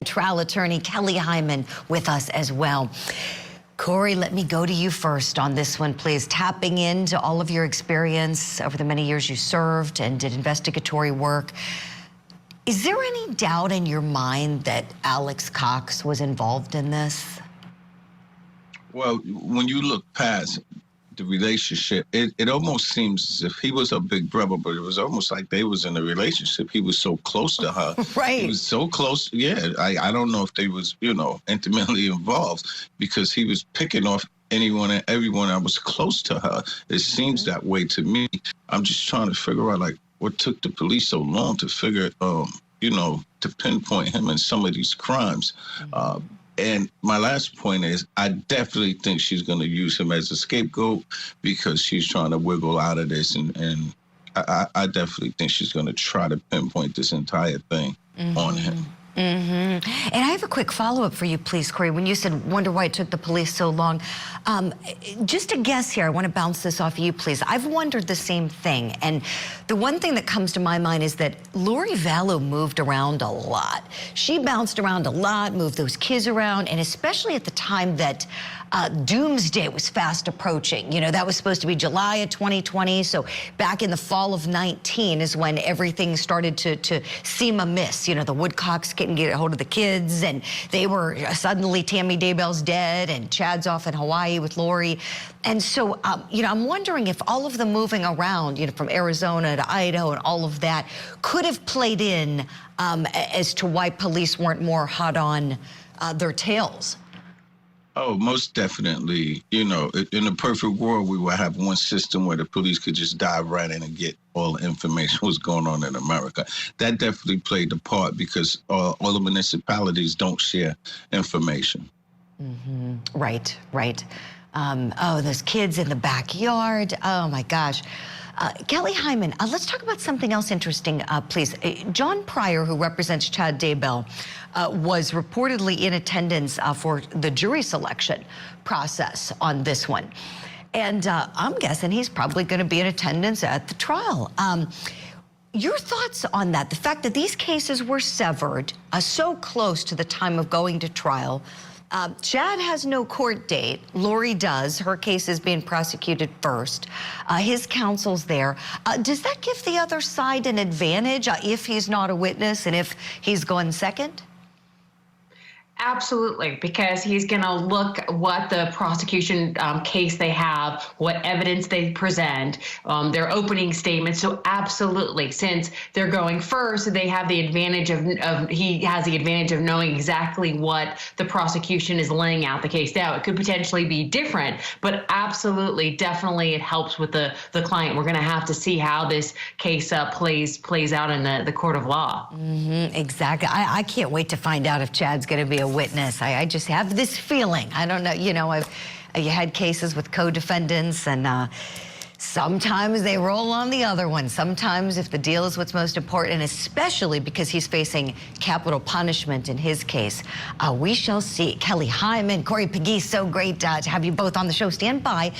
Trial attorney Kelly Hyman with us as well. Corey, let me go to you first on this one, please. Tapping into all of your experience over the many years you served and did investigatory work, is there any doubt in your mind that Alex Cox was involved in this? Well, when you look past the relationship, it almost seems as if he was a big brother, but it was almost like they was in a relationship. He was so close to her. Right. He was so close. Yeah, I don't know if they was, intimately involved, because he was picking off anyone and everyone that was close to her. It seems that way to me. I'm just trying to figure out, like, what took the police so long to figure, to pinpoint him in some of these crimes. And my last point is, I definitely think she's going to use him as a scapegoat because she's trying to wiggle out of this. And I definitely think she's going to try to pinpoint this entire thing on him. And I have a quick follow-up for you, please, Corey. When you said, wonder why it took the police so long, just a guess here. I want to bounce this off of you, please. I've wondered the same thing. And the one thing that comes to my mind is that Lori Daybell moved around a lot. She bounced around a lot, moved those kids around, and especially at the time that doomsday was fast approaching. You know, that was supposed to be July of 2020. So back in the fall of 19 is when everything started to seem amiss. You know, the Woodcocks couldn't get a hold of the kids, and they were suddenly Tammy Daybell's dead, and Chad's off in Hawaii with Lori. And so, I'm wondering if all of the moving around, from Arizona to Idaho and all of that could have played in as to why police weren't more hot on their tails. Oh, most definitely. In a perfect world, we would have one system where the police could just dive right in and get all the information what's going on in America. That definitely played a part because all the municipalities don't share information. Right. Oh, those kids in the backyard. Oh, my gosh. Kelly Hyman, let's talk about something else interesting, please. John Pryor, who represents Chad Daybell, was reportedly in attendance for the jury selection process on this one. And I'm guessing he's probably going to be in attendance at the trial. Your thoughts on that? The fact that these cases were severed so close to the time of going to trial. Chad has no court date. Lori does. Her case is being prosecuted first. His counsel's there. Does that give the other side an advantage if he's not a witness and if he's going second? Absolutely, because he's going to look what the prosecution case they have, what evidence they present, their opening statements. So absolutely, since they're going first, they have the advantage he has the advantage of knowing exactly what the prosecution is laying out the case. Now, it could potentially be different, but absolutely, definitely it helps with the client. We're going to have to see how this case plays out in the court of law. Exactly. I can't wait to find out if Chad's going to be a witness. I just have this feeling. I don't know. You had cases with co-defendants, and sometimes they roll on the other one. Sometimes if the deal is what's most important, especially because he's facing capital punishment in his case. We shall see. Kelly Hyman, Corey Peggy, so great to have you both on the show. Stand by.